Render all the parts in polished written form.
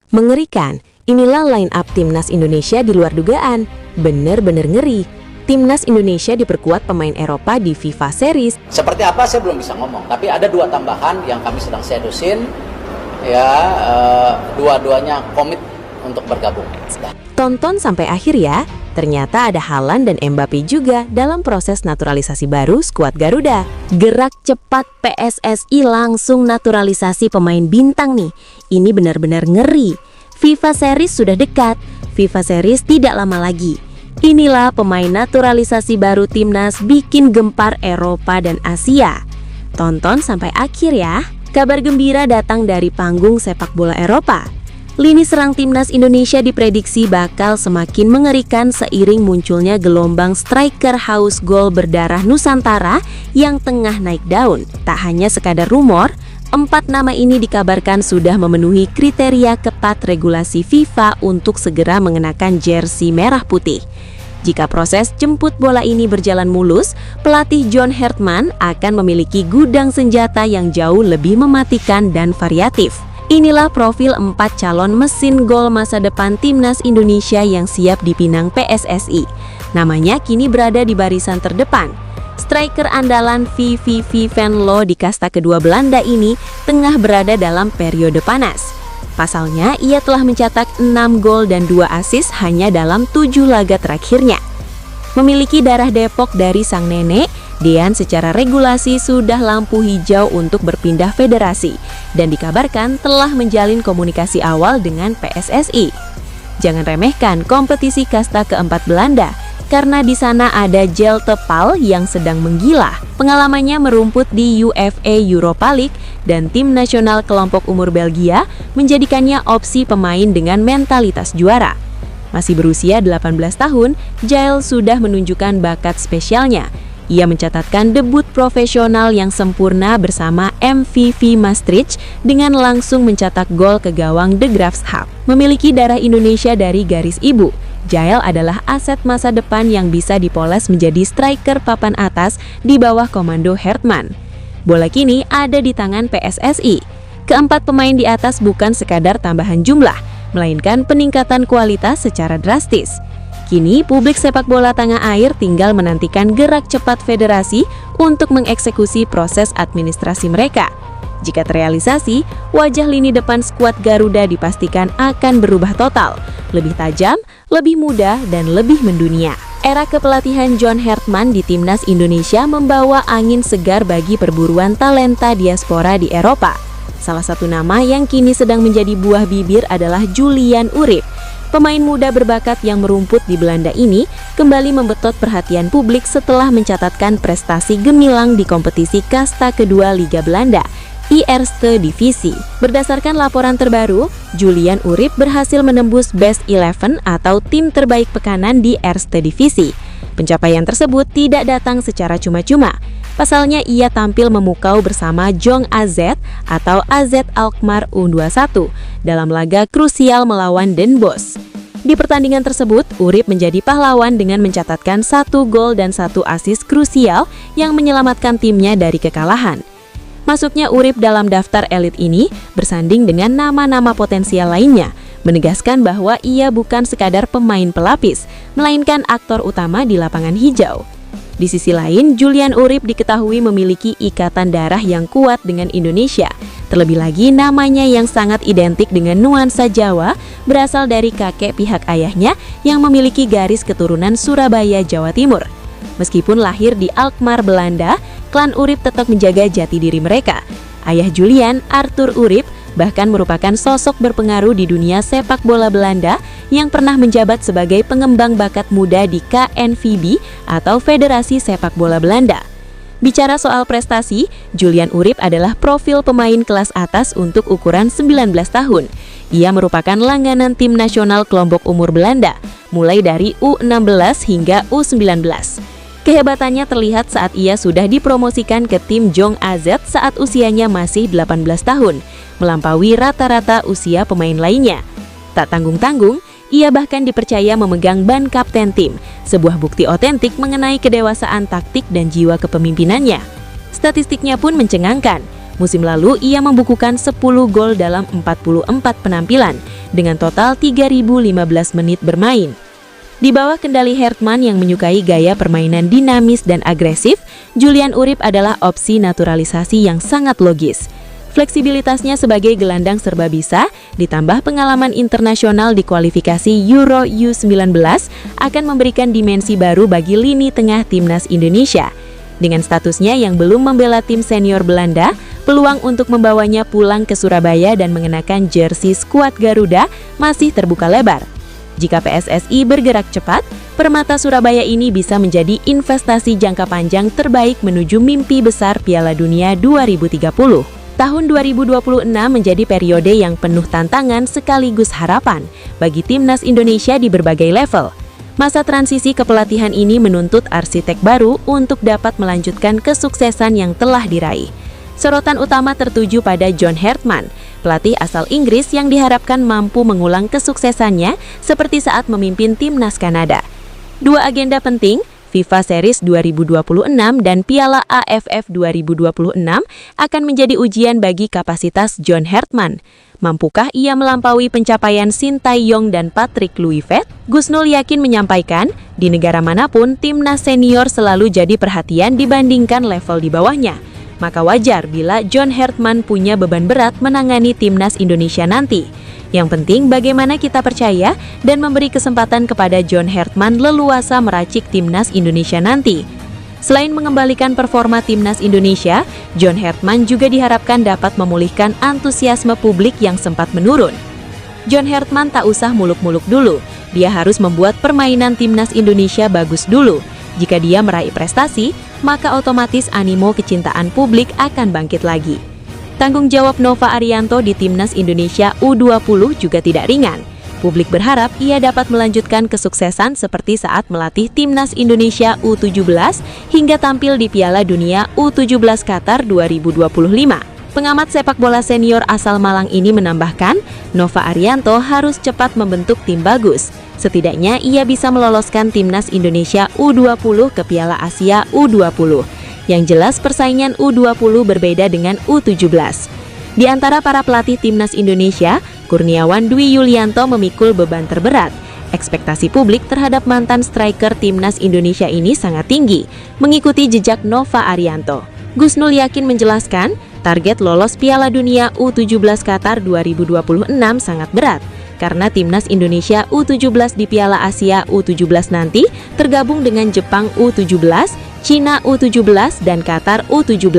Mengerikan, inilah line up Timnas Indonesia di luar dugaan. Bener-bener ngeri. Timnas Indonesia diperkuat pemain Eropa di FIFA Series. Seperti apa saya belum bisa ngomong, tapi ada 2 tambahan yang kami sedang sedusin. Ya, dua-duanya komit untuk bergabung. Tonton sampai akhir ya. Ternyata ada Haaland dan Mbappe juga dalam proses naturalisasi baru skuad Garuda. Gerak cepat PSSI langsung naturalisasi pemain bintang nih. Ini benar-benar ngeri. FIFA Series sudah dekat. FIFA Series tidak lama lagi. Inilah pemain naturalisasi baru Timnas bikin gempar Eropa dan Asia. Tonton sampai akhir ya. Kabar gembira datang dari panggung sepak bola Eropa. Lini serang Timnas Indonesia diprediksi bakal semakin mengerikan seiring munculnya gelombang striker haus gol berdarah Nusantara yang tengah naik daun. Tak hanya sekadar rumor, 4 nama ini dikabarkan sudah memenuhi kriteria ketat regulasi FIFA untuk segera mengenakan jersey merah putih. Jika proses jemput bola ini berjalan mulus, pelatih John Hartman akan memiliki gudang senjata yang jauh lebih mematikan dan variatif. Inilah profil 4 calon mesin gol masa depan Timnas Indonesia yang siap dipinang PSSI. Namanya kini berada di barisan terdepan. Striker andalan VVV Venlo di kasta kedua Belanda ini tengah berada dalam periode panas. Pasalnya, ia telah mencetak 6 gol dan 2 assist hanya dalam 7 laga terakhirnya. Memiliki darah Depok dari sang nenek, Dean secara regulasi sudah lampu hijau untuk berpindah federasi dan dikabarkan telah menjalin komunikasi awal dengan PSSI. Jangan remehkan kompetisi kasta keempat Belanda, karena di sana ada Jel Tepal yang sedang menggila. Pengalamannya merumput di UEFA Europa League dan tim nasional kelompok umur Belgia menjadikannya opsi pemain dengan mentalitas juara. Masih berusia 18 tahun, Jael sudah menunjukkan bakat spesialnya. Ia mencatatkan debut profesional yang sempurna bersama MVV Maastricht dengan langsung mencetak gol ke gawang De Graafschap. Memiliki darah Indonesia dari garis ibu, Jael adalah aset masa depan yang bisa dipoles menjadi striker papan atas di bawah komando Hartman. Bola kini ada di tangan PSSI. Keempat pemain di atas bukan sekadar tambahan jumlah, melainkan peningkatan kualitas secara drastis. Kini, publik sepak bola tanah air tinggal menantikan gerak cepat federasi untuk mengeksekusi proses administrasi mereka. Jika terrealisasi, wajah lini depan skuad Garuda dipastikan akan berubah total, lebih tajam, lebih muda, dan lebih mendunia. Era kepelatihan John Hartman di Timnas Indonesia membawa angin segar bagi perburuan talenta diaspora di Eropa. Salah satu nama yang kini sedang menjadi buah bibir adalah Julian Urip. Pemain muda berbakat yang merumput di Belanda ini kembali membetot perhatian publik setelah mencatatkan prestasi gemilang di kompetisi kasta kedua Liga Belanda, Eerste Divisie. Berdasarkan laporan terbaru, Julian Urip berhasil menembus Best 11 atau tim terbaik pekanan di Eerste Divisie. Pencapaian tersebut tidak datang secara cuma-cuma. Pasalnya ia tampil memukau bersama Jong AZ atau AZ Alkmaar U21 dalam laga krusial melawan Den Bosch. Di pertandingan tersebut, Urip menjadi pahlawan dengan mencatatkan 1 gol dan 1 assist krusial yang menyelamatkan timnya dari kekalahan. Masuknya Urip dalam daftar elit ini bersanding dengan nama-nama potensial lainnya, menegaskan bahwa ia bukan sekadar pemain pelapis, melainkan aktor utama di lapangan hijau. Di sisi lain, Julian Urip diketahui memiliki ikatan darah yang kuat dengan Indonesia. Terlebih lagi, namanya yang sangat identik dengan nuansa Jawa berasal dari kakek pihak ayahnya yang memiliki garis keturunan Surabaya, Jawa Timur. Meskipun lahir di Alkmaar, Belanda, klan Urip tetap menjaga jati diri mereka. Ayah Julian, Arthur Urip, bahkan merupakan sosok berpengaruh di dunia sepak bola Belanda yang pernah menjabat sebagai pengembang bakat muda di KNVB atau Federasi Sepak Bola Belanda. Bicara soal prestasi, Julian Urip adalah profil pemain kelas atas untuk ukuran 19 tahun. Ia merupakan langganan tim nasional kelompok umur Belanda, mulai dari U16 hingga U19. Kehebatannya terlihat saat ia sudah dipromosikan ke tim Jong AZ saat usianya masih 18 tahun, melampaui rata-rata usia pemain lainnya. Tak tanggung-tanggung, ia bahkan dipercaya memegang ban kapten tim, sebuah bukti otentik mengenai kedewasaan taktik dan jiwa kepemimpinannya. Statistiknya pun mencengangkan. Musim lalu, ia membukukan 10 gol dalam 44 penampilan, dengan total 3.015 menit bermain. Di bawah kendali Hertman yang menyukai gaya permainan dinamis dan agresif, Julian Urip adalah opsi naturalisasi yang sangat logis. Fleksibilitasnya sebagai gelandang serba bisa, ditambah pengalaman internasional di kualifikasi Euro U19 akan memberikan dimensi baru bagi lini tengah timnas Indonesia. Dengan statusnya yang belum membela tim senior Belanda, peluang untuk membawanya pulang ke Surabaya dan mengenakan jersey skuad Garuda masih terbuka lebar. Jika PSSI bergerak cepat, permata Surabaya ini bisa menjadi investasi jangka panjang terbaik menuju mimpi besar Piala Dunia 2030. Tahun 2026 menjadi periode yang penuh tantangan sekaligus harapan bagi timnas Indonesia di berbagai level. Masa transisi kepelatihan ini menuntut arsitek baru untuk dapat melanjutkan kesuksesan yang telah diraih. Sorotan utama tertuju pada John Hertman, pelatih asal Inggris yang diharapkan mampu mengulang kesuksesannya seperti saat memimpin timnas Kanada. Dua agenda penting, FIFA Series 2026 dan Piala AFF 2026 akan menjadi ujian bagi kapasitas John Hertman. Mampukah ia melampaui pencapaian Sintayong dan Patrick Kluivert? Gusnul yakin menyampaikan, di negara manapun timnas senior selalu jadi perhatian dibandingkan level di bawahnya. Maka wajar bila John Hertman punya beban berat menangani timnas Indonesia nanti. Yang penting bagaimana kita percaya dan memberi kesempatan kepada John Hertman leluasa meracik timnas Indonesia nanti. Selain mengembalikan performa timnas Indonesia, John Hertman juga diharapkan dapat memulihkan antusiasme publik yang sempat menurun. John Hertman tak usah muluk-muluk dulu, dia harus membuat permainan timnas Indonesia bagus dulu. Jika dia meraih prestasi, maka otomatis animo kecintaan publik akan bangkit lagi. Tanggung jawab Nova Arianto di timnas Indonesia U20 juga tidak ringan. Publik berharap ia dapat melanjutkan kesuksesan seperti saat melatih timnas Indonesia U17 hingga tampil di Piala Dunia U17 Qatar 2025. Pengamat sepak bola senior asal Malang ini menambahkan, Nova Arianto harus cepat membentuk tim bagus. Setidaknya ia bisa meloloskan timnas Indonesia U20 ke Piala Asia U20. Yang jelas persaingan U20 berbeda dengan U17. Di antara para pelatih timnas Indonesia, Kurniawan Dwi Yulianto memikul beban terberat. Ekspektasi publik terhadap mantan striker timnas Indonesia ini sangat tinggi, mengikuti jejak Nova Arianto. Gusnul yakin menjelaskan, target lolos Piala Dunia U17 Qatar 2026 sangat berat. Karena timnas Indonesia U17 di Piala Asia U17 nanti tergabung dengan Jepang U17, Cina U17, dan Qatar U17.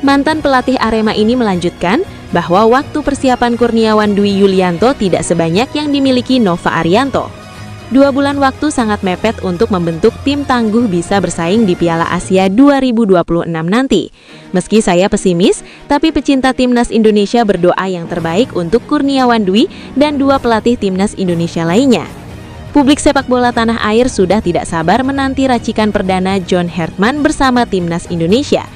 Mantan pelatih Arema ini melanjutkan bahwa waktu persiapan Kurniawan Dwi Yulianto tidak sebanyak yang dimiliki Nova Arianto. 2 bulan waktu sangat mepet untuk membentuk tim tangguh bisa bersaing di Piala Asia 2026 nanti. Meski saya pesimis, tapi pecinta timnas Indonesia berdoa yang terbaik untuk Kurniawan Dwi dan 2 pelatih timnas Indonesia lainnya. Publik sepak bola tanah air sudah tidak sabar menanti racikan perdana John Hertman bersama timnas Indonesia.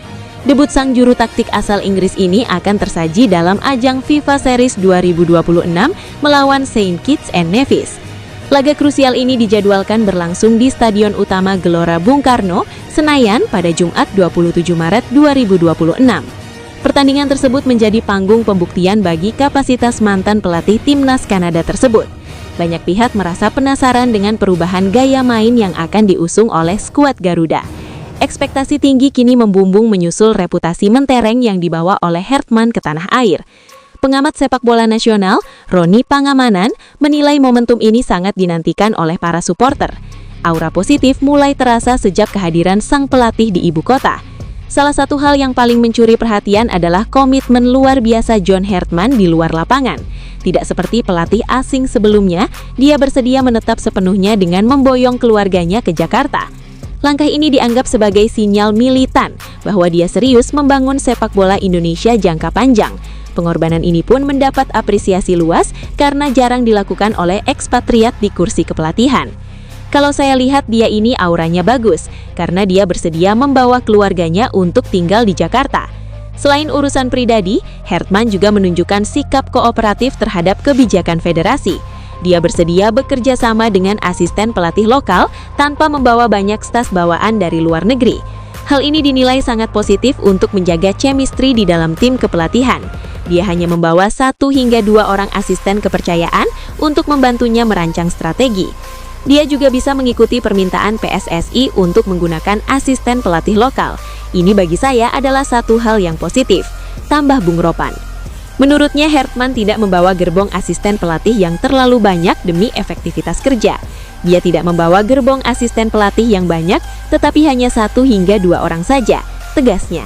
Debut sang juru taktik asal Inggris ini akan tersaji dalam ajang FIFA Series 2026 melawan Saint Kitts and Nevis. Laga krusial ini dijadwalkan berlangsung di Stadion Utama Gelora Bung Karno, Senayan pada Jumat 27 Maret 2026. Pertandingan tersebut menjadi panggung pembuktian bagi kapasitas mantan pelatih timnas Kanada tersebut. Banyak pihak merasa penasaran dengan perubahan gaya main yang akan diusung oleh skuad Garuda. Ekspektasi tinggi kini membumbung menyusul reputasi mentereng yang dibawa oleh Hertman ke tanah air. Pengamat sepak bola nasional, Roni Pangamanan, menilai momentum ini sangat dinantikan oleh para supporter. Aura positif mulai terasa sejak kehadiran sang pelatih di ibu kota. Salah satu hal yang paling mencuri perhatian adalah komitmen luar biasa John Hertman di luar lapangan. Tidak seperti pelatih asing sebelumnya, dia bersedia menetap sepenuhnya dengan memboyong keluarganya ke Jakarta. Langkah ini dianggap sebagai sinyal militan bahwa dia serius membangun sepak bola Indonesia jangka panjang. Pengorbanan ini pun mendapat apresiasi luas karena jarang dilakukan oleh ekspatriat di kursi kepelatihan. Kalau saya lihat dia ini auranya bagus, karena dia bersedia membawa keluarganya untuk tinggal di Jakarta. Selain urusan pribadi, Hertman juga menunjukkan sikap kooperatif terhadap kebijakan federasi. Dia bersedia bekerja sama dengan asisten pelatih lokal tanpa membawa banyak stas bawaan dari luar negeri. Hal ini dinilai sangat positif untuk menjaga chemistry di dalam tim kepelatihan. Dia hanya membawa 1 hingga 2 orang asisten kepercayaan untuk membantunya merancang strategi. Dia juga bisa mengikuti permintaan PSSI untuk menggunakan asisten pelatih lokal. Ini bagi saya adalah satu hal yang positif, tambah Bung Ropan. Menurutnya, Hertman tidak membawa gerbong asisten pelatih yang terlalu banyak demi efektivitas kerja. Dia tidak membawa gerbong asisten pelatih yang banyak, tetapi hanya 1 hingga 2 orang saja, tegasnya.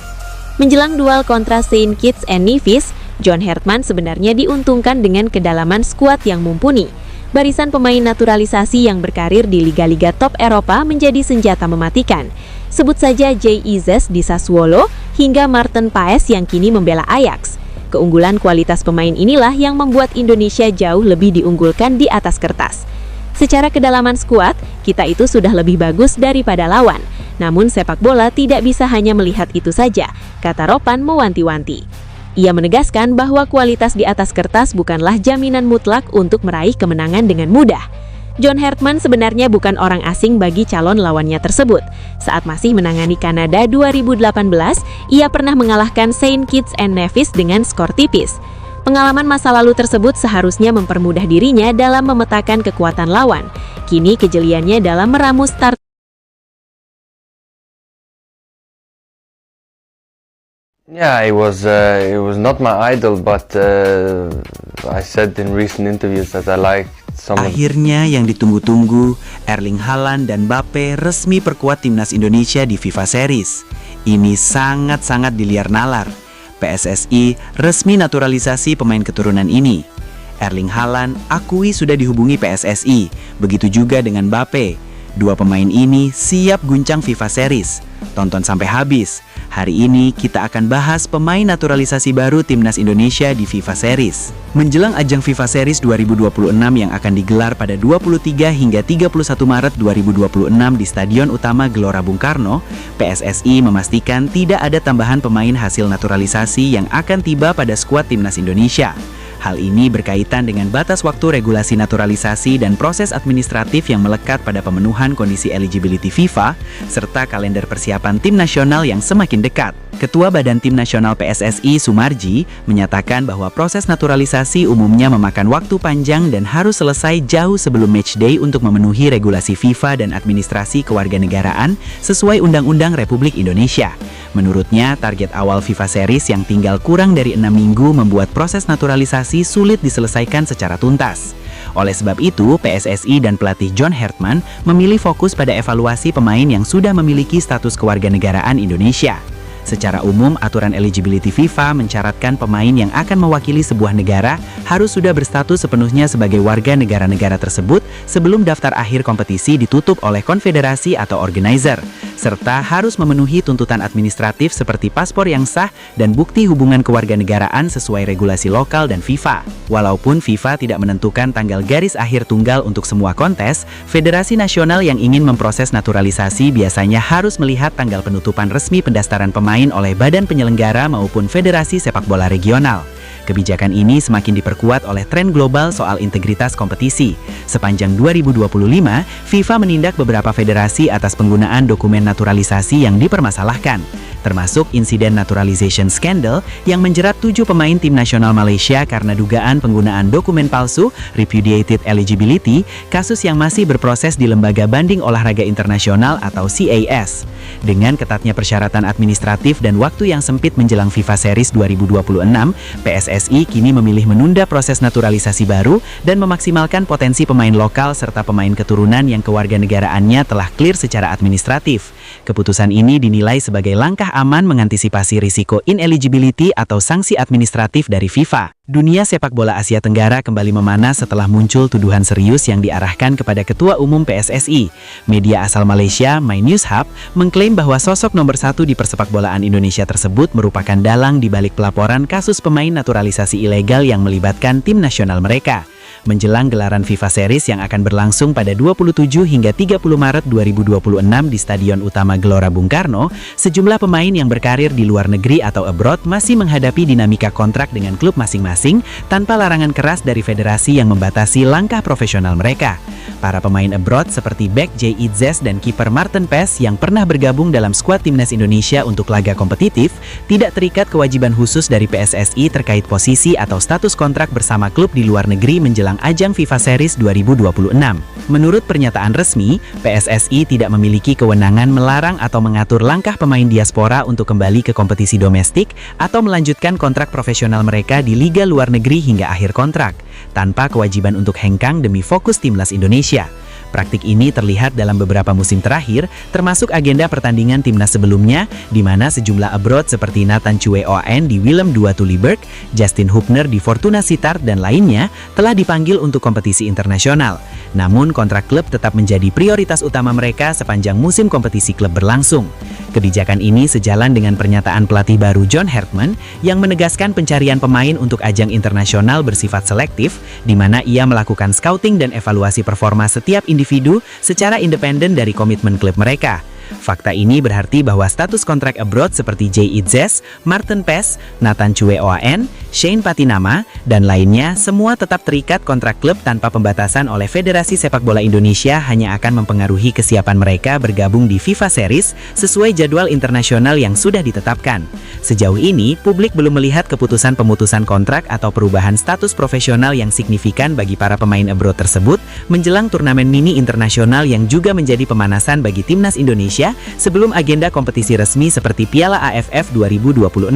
Menjelang duel kontra Saint Kitts and Nevis, John Hertman sebenarnya diuntungkan dengan kedalaman skuad yang mumpuni. Barisan pemain naturalisasi yang berkarir di liga-liga top Eropa menjadi senjata mematikan. Sebut saja Jay Izes di Sassuolo hingga Marten Paes yang kini membela Ajax. Keunggulan kualitas pemain inilah yang membuat Indonesia jauh lebih diunggulkan di atas kertas. Secara kedalaman skuad, kita itu sudah lebih bagus daripada lawan. Namun sepak bola tidak bisa hanya melihat itu saja, kata Ropan mewanti-wanti. Ia menegaskan bahwa kualitas di atas kertas bukanlah jaminan mutlak untuk meraih kemenangan dengan mudah. John Hertman sebenarnya bukan orang asing bagi calon lawannya tersebut. Saat masih menangani Kanada 2018, ia pernah mengalahkan Saint Kitts and Nevis dengan skor tipis. Pengalaman masa lalu tersebut seharusnya mempermudah dirinya dalam memetakan kekuatan lawan. Kini kejeliannya dalam meramu start. Yeah, it was not my idol, but I said in recent interviews that I like some. Akhirnya yang ditunggu-tunggu, Erling Haaland dan Mbappe resmi perkuat timnas Indonesia di FIFA Series. Ini sangat-sangat diliar nalar. PSSI resmi naturalisasi pemain keturunan ini. Erling Haaland akui sudah dihubungi PSSI, begitu juga dengan Mbappe. 2 pemain ini siap guncang FIFA Series. Tonton sampai habis. Hari ini kita akan bahas pemain naturalisasi baru timnas Indonesia di FIFA Series. Menjelang ajang FIFA Series 2026 yang akan digelar pada 23 hingga 31 Maret 2026 di Stadion Utama Gelora Bung Karno, PSSI memastikan tidak ada tambahan pemain hasil naturalisasi yang akan tiba pada skuad timnas Indonesia. Hal ini berkaitan dengan batas waktu regulasi naturalisasi dan proses administratif yang melekat pada pemenuhan kondisi eligibility FIFA, serta kalender persiapan tim nasional yang semakin dekat. Ketua Badan Tim Nasional PSSI, Sumarji, menyatakan bahwa proses naturalisasi umumnya memakan waktu panjang dan harus selesai jauh sebelum matchday untuk memenuhi regulasi FIFA dan administrasi kewarganegaraan sesuai Undang-Undang Republik Indonesia. Menurutnya, target awal FIFA Series yang tinggal kurang dari 6 minggu membuat proses naturalisasi sulit diselesaikan secara tuntas. Oleh sebab itu, PSSI dan pelatih John Hertman memilih fokus pada evaluasi pemain yang sudah memiliki status kewarganegaraan Indonesia. Secara umum, aturan eligibility FIFA mencaratkan pemain yang akan mewakili sebuah negara harus sudah berstatus sepenuhnya sebagai warga negara-negara tersebut sebelum daftar akhir kompetisi ditutup oleh konfederasi atau organizer, serta harus memenuhi tuntutan administratif seperti paspor yang sah dan bukti hubungan kewarganegaraan sesuai regulasi lokal dan FIFA. Walaupun FIFA tidak menentukan tanggal garis akhir tunggal untuk semua kontes, federasi nasional yang ingin memproses naturalisasi biasanya harus melihat tanggal penutupan resmi pendaftaran pemain oleh badan penyelenggara maupun federasi sepak bola regional. Kebijakan ini semakin diperkuat oleh tren global soal integritas kompetisi. Sepanjang 2025, FIFA menindak beberapa federasi atas penggunaan dokumen naturalisasi yang dipermasalahkan, termasuk insiden naturalization scandal yang menjerat 7 pemain tim nasional Malaysia karena dugaan penggunaan dokumen palsu, repudiated eligibility, kasus yang masih berproses di Lembaga Banding Olahraga Internasional atau CAS. Dengan ketatnya persyaratan administratif dan waktu yang sempit menjelang FIFA Series 2026, PSSI kini memilih menunda proses naturalisasi baru dan memaksimalkan potensi pemain lokal serta pemain keturunan yang kewarganegaraannya telah clear secara administratif. Keputusan ini dinilai sebagai langkah aman mengantisipasi risiko ineligibility atau sanksi administratif dari FIFA. Dunia sepak bola Asia Tenggara kembali memanas setelah muncul tuduhan serius yang diarahkan kepada Ketua Umum PSSI. Media asal Malaysia, My News Hub, mengklaim bahwa sosok nomor 1 di persepakbolaan Indonesia tersebut merupakan dalang di balik pelaporan kasus pemain naturalisasi ilegal yang melibatkan tim nasional mereka. Menjelang gelaran FIFA Series yang akan berlangsung pada 27 hingga 30 Maret 2026 di Stadion Utama Gelora Bung Karno, sejumlah pemain yang berkarir di luar negeri atau abroad masih menghadapi dinamika kontrak dengan klub masing-masing tanpa larangan keras dari federasi yang membatasi langkah profesional mereka. Para pemain abroad seperti bek Jay Itzes dan kiper Marten Pes yang pernah bergabung dalam skuad timnas Indonesia untuk laga kompetitif tidak terikat kewajiban khusus dari PSSI terkait posisi atau status kontrak bersama klub di luar negeri menjelang ajang FIFA Series 2026. Menurut pernyataan resmi, PSSI tidak memiliki kewenangan melarang atau mengatur langkah pemain diaspora untuk kembali ke kompetisi domestik atau melanjutkan kontrak profesional mereka di liga luar negeri hingga akhir kontrak, tanpa kewajiban untuk hengkang demi fokus timnas Indonesia. Praktik ini terlihat dalam beberapa musim terakhir, termasuk agenda pertandingan timnas sebelumnya, di mana sejumlah abroad seperti Nathan Chue Oan di Willem II Tullyburg, Justin Hubner di Fortuna Sittard, dan lainnya telah dipanggil untuk kompetisi internasional. Namun kontrak klub tetap menjadi prioritas utama mereka sepanjang musim kompetisi klub berlangsung. Kebijakan ini sejalan dengan pernyataan pelatih baru John Herdman yang menegaskan pencarian pemain untuk ajang internasional bersifat selektif, di mana ia melakukan scouting dan evaluasi performa setiap individu secara independen dari komitmen klub mereka. Fakta ini berarti bahwa status kontrak abroad seperti Jay Itzes, Marten Pes, Nathan Chue Oan, Shane Patinama, dan lainnya semua tetap terikat kontrak klub tanpa pembatasan oleh Federasi Sepak Bola Indonesia hanya akan mempengaruhi kesiapan mereka bergabung di FIFA Series sesuai jadwal internasional yang sudah ditetapkan. Sejauh ini, publik belum melihat keputusan pemutusan kontrak atau perubahan status profesional yang signifikan bagi para pemain abroad tersebut menjelang turnamen mini internasional yang juga menjadi pemanasan bagi timnas Indonesia sebelum agenda kompetisi resmi seperti Piala AFF 2026.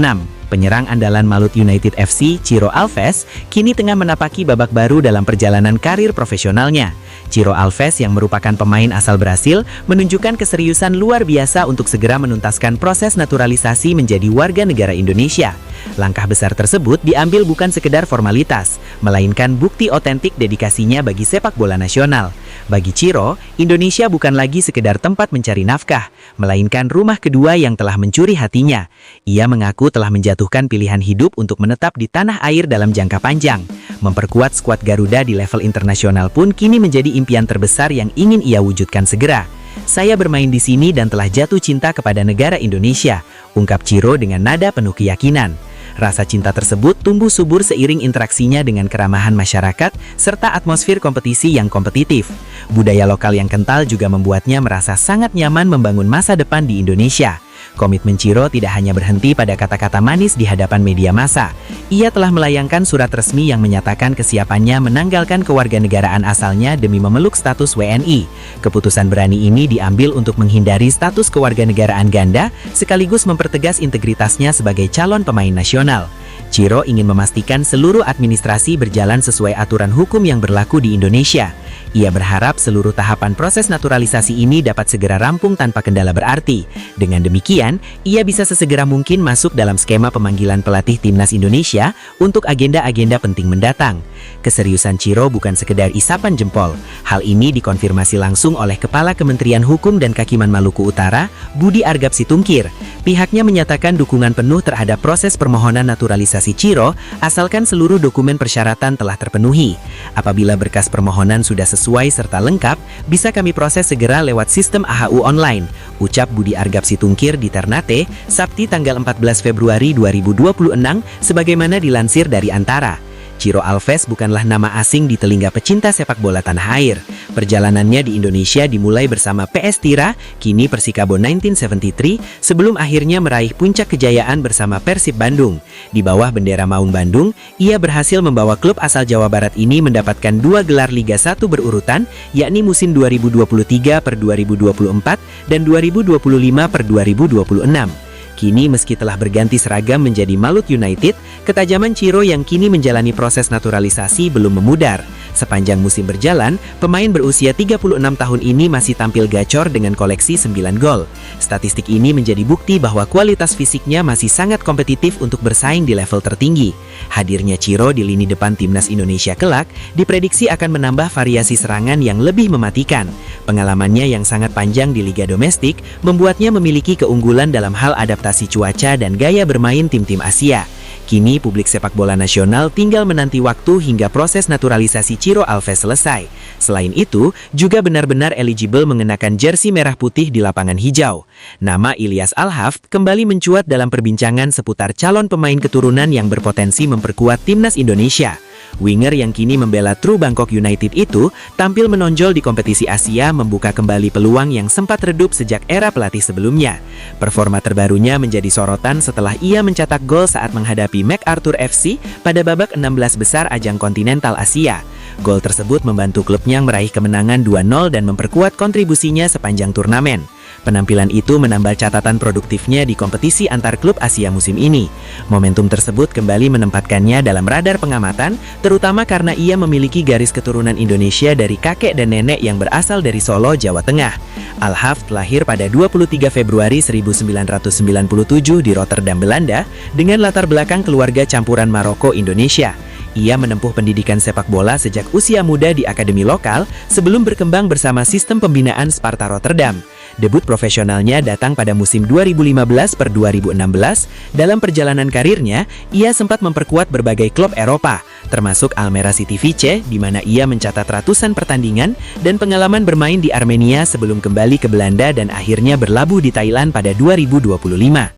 Penyerang andalan Malut United FC, Ciro Alves, kini tengah menapaki babak baru dalam perjalanan karir profesionalnya. Ciro Alves yang merupakan pemain asal Brasil menunjukkan keseriusan luar biasa untuk segera menuntaskan proses naturalisasi menjadi warga negara Indonesia. Langkah besar tersebut diambil bukan sekedar formalitas, melainkan bukti otentik dedikasinya bagi sepak bola nasional. Bagi Ciro, Indonesia bukan lagi sekedar tempat mencari nafkah, melainkan rumah kedua yang telah mencuri hatinya. Ia mengaku telah menjatuhkan pilihan hidup untuk menetap di tanah air dalam jangka panjang. Memperkuat skuad Garuda di level internasional pun kini menjadi impian terbesar yang ingin ia wujudkan segera. Saya bermain di sini dan telah jatuh cinta kepada negara Indonesia, ungkap Ciro dengan nada penuh keyakinan. Rasa cinta tersebut tumbuh subur seiring interaksinya dengan keramahan masyarakat serta atmosfer kompetisi yang kompetitif. Budaya lokal yang kental juga membuatnya merasa sangat nyaman membangun masa depan di Indonesia. Komitmen Ciro tidak hanya berhenti pada kata-kata manis di hadapan media massa. Ia telah melayangkan surat resmi yang menyatakan kesiapannya menanggalkan kewarganegaraan asalnya demi memeluk status WNI. Keputusan berani ini diambil untuk menghindari status kewarganegaraan ganda, sekaligus mempertegas integritasnya sebagai calon pemain nasional. Ciro ingin memastikan seluruh administrasi berjalan sesuai aturan hukum yang berlaku di Indonesia. Ia berharap seluruh tahapan proses naturalisasi ini dapat segera rampung tanpa kendala berarti. Dengan demikian, ia bisa sesegera mungkin masuk dalam skema pemanggilan pelatih timnas Indonesia untuk agenda-agenda penting mendatang. Keseriusan Ciro bukan sekedar isapan jempol. Hal ini dikonfirmasi langsung oleh Kepala Kementerian Hukum dan Kehakiman Maluku Utara, Budi Argap Situngkir. Pihaknya menyatakan dukungan penuh terhadap proses permohonan naturalisasi Ciro, asalkan seluruh dokumen persyaratan telah terpenuhi. Apabila berkas permohonan sudah sesuai serta lengkap, bisa kami proses segera lewat sistem AHU online, ucap Budi Argap Situngkir di Ternate, Sabtu tanggal 14 Februari 2026, sebagaimana dilansir dari Antara. Ciro Alves bukanlah nama asing di telinga pecinta sepak bola tanah air. Perjalanannya di Indonesia dimulai bersama PS Tira, kini Persikabo 1973, sebelum akhirnya meraih puncak kejayaan bersama Persib Bandung. Di bawah bendera Maung Bandung, ia berhasil membawa klub asal Jawa Barat ini mendapatkan 2 gelar Liga 1 berurutan, yakni musim 2023-2024 dan 2025-2026. Kini meski telah berganti seragam menjadi Malut United, ketajaman Ciro yang kini menjalani proses naturalisasi belum memudar. Sepanjang musim berjalan, pemain berusia 36 tahun ini masih tampil gacor dengan koleksi 9 gol. Statistik ini menjadi bukti bahwa kualitas fisiknya masih sangat kompetitif untuk bersaing di level tertinggi. Hadirnya Ciro di lini depan timnas Indonesia kelak diprediksi akan menambah variasi serangan yang lebih mematikan. Pengalamannya yang sangat panjang di liga domestik membuatnya memiliki keunggulan dalam hal adaptasi cuaca dan gaya bermain tim-tim Asia. Kini publik sepak bola nasional tinggal menanti waktu hingga proses naturalisasi Ciro Alves selesai. Selain itu, juga benar-benar eligible mengenakan jersey merah putih di lapangan hijau. Nama Ilyas Al-Hafd kembali mencuat dalam perbincangan seputar calon pemain keturunan yang berpotensi memperkuat timnas Indonesia. Winger yang kini membela True Bangkok United itu tampil menonjol di kompetisi Asia, membuka kembali peluang yang sempat redup sejak era pelatih sebelumnya. Performa terbarunya menjadi sorotan setelah ia mencetak gol saat menghadapi MacArthur FC pada babak 16 besar ajang kontinental Asia. Gol tersebut membantu klubnya meraih kemenangan 2-0 dan memperkuat kontribusinya sepanjang turnamen. Penampilan itu menambah catatan produktifnya di kompetisi antar klub Asia musim ini. Momentum tersebut kembali menempatkannya dalam radar pengamatan, terutama karena ia memiliki garis keturunan Indonesia dari kakek dan nenek yang berasal dari Solo, Jawa Tengah. Al-Hafd lahir pada 23 Februari 1997 di Rotterdam, Belanda, dengan latar belakang keluarga campuran Maroko Indonesia. Ia menempuh pendidikan sepak bola sejak usia muda di akademi lokal sebelum berkembang bersama sistem pembinaan Sparta Rotterdam. Debut profesionalnya datang pada musim 2015 per 2016. Dalam perjalanan karirnya, ia sempat memperkuat berbagai klub Eropa, termasuk Almere City Vichy, di mana ia mencatat ratusan pertandingan dan pengalaman bermain di Armenia sebelum kembali ke Belanda dan akhirnya berlabuh di Thailand pada 2025.